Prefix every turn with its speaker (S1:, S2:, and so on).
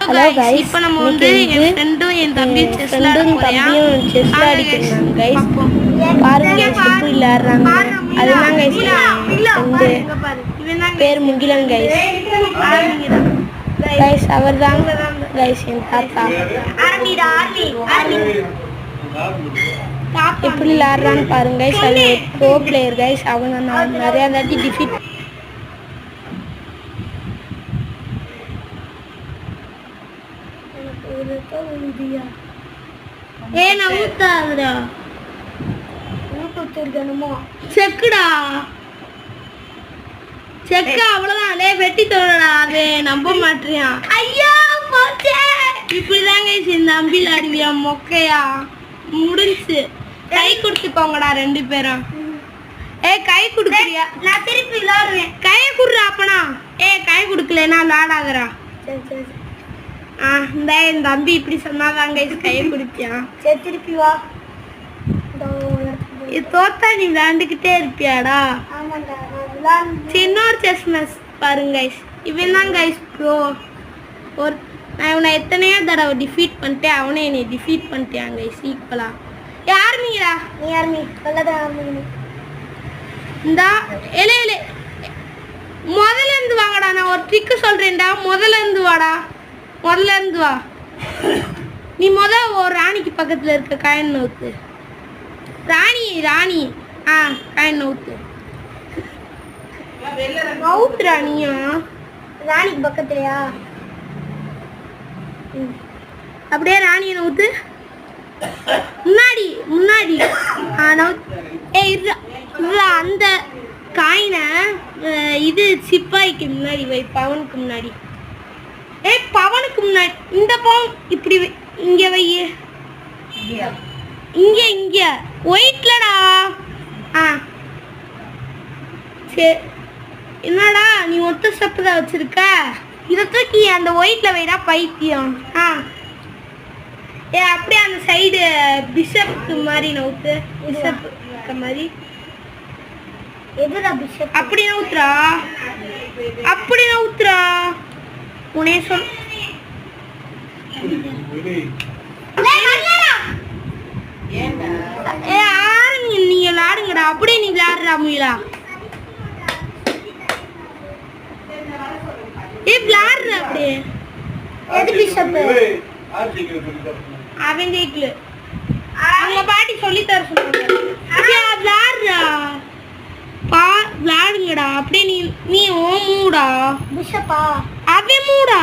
S1: guys இப்போ நம்ம வந்து என் ஃப்ரெண்டும் என் தம்பியும் செஸ்ல அடிக்கிறாங்க गाइस பாருங்க எப்படி விளையாடுறாங்க அதுதான் गाइस ஃப்ரெண்ட் பேர் முகிலன் गाइस गाइस அவர்தான் गाइस என் தாத்தா எப்படி விளையாடுறான்னு பாருங்க गाइस அது ப்ரோ பிளேயர் गाइस அவங்க நான் நிறைய தாட்டி டிஃபீட் ஏ நவுத்தாதுடா செக்குடா செக்கு அவ்வளவுதான் லே வெட்டி தோறடா அது நம்ப மாட்டியா ஐயோ இப்படிதாங்க இந்த அம்பில் ஆடுவியா மொக்கையா முடிஞ்சு கை கொடுத்துக்கோங்கடா ரெண்டு பேரும் ஏ கை கொடுக்குறியா நான் திருப்பி விளையாடுவேன் கையை குடுறா அப்பனா ஏ கை கொடுக்கலன்னா விளையாடாதரா சரி சரி இந்த என் தம்பி இப்படி சொன்னாதாங்க கையை குடிப்பியான் சரி திருப்பி வா இது தோத்தா நீ விளையாண்டுக்கிட்டே இருப்பியாடா இன்னொரு செஸ் மேட்ச் பாருங்க கைஸ் இவன் தான் கைஸ் ப்ரோ ஒரு நான் இவனை எத்தனையோ தடவை டிஃபீட் பண்ணிட்டேன் அவனே என்னை டிஃபீட் பண்ணிட்டான் கைஸ் ஈக்குவலா யாருமீடா நீ யாருமீ இந்தா எலே எலே முதல்ல இருந்து வாங்கடா நான் ஒரு ட்ரிக்கு சொல்றேன்டா முதல்ல இருந்து வாடா முதல்ல இருந்து வா நீ ஒரு ராணிக்கு பக்கத்துல இருக்க காயின் நவுத்து ராணி காயின் நவுத்து நவுத்து ராணியா ராணிக்கு பக்கத்துலயா அப்படியே ராணியை நவுத்து முன்னாடி அந்த காயினை இது சிப்பாய்க்கு முன்னாடி வை பவனுக்கு முன்னாடி பவனுக்கு முன்னாடி இந்த பவன் இப்படி இங்க வை இங்க ஒயிட்லடா சரி என்னடா நீ ஒத்த ஸ்டெப் தான் வச்சிருக்க இதை தூக்கி அந்த ஒயிட்ல வைடா பைத்தியம் அப்படியே அந்த சைடு பிஷப் மாதிரி நவுத்து பிஷப் மாதிரி எதுடா பிஷப் அப்படி நவுத்துறா உனே சொல் நீங்க விளையாடுங்கடா அப்படியே நீ விளையாடுறா முயலா விளையாடுற அப்படியே எது பிஷப் அவன் ஜெயிக்கல அவங்க பாட்டி சொல்லி தர சொன்னாங்க விளையாடுறா விளையாடுங்கடா அப்படியே நீ ஓ மூடா பிஷப்பா அவன் மூடா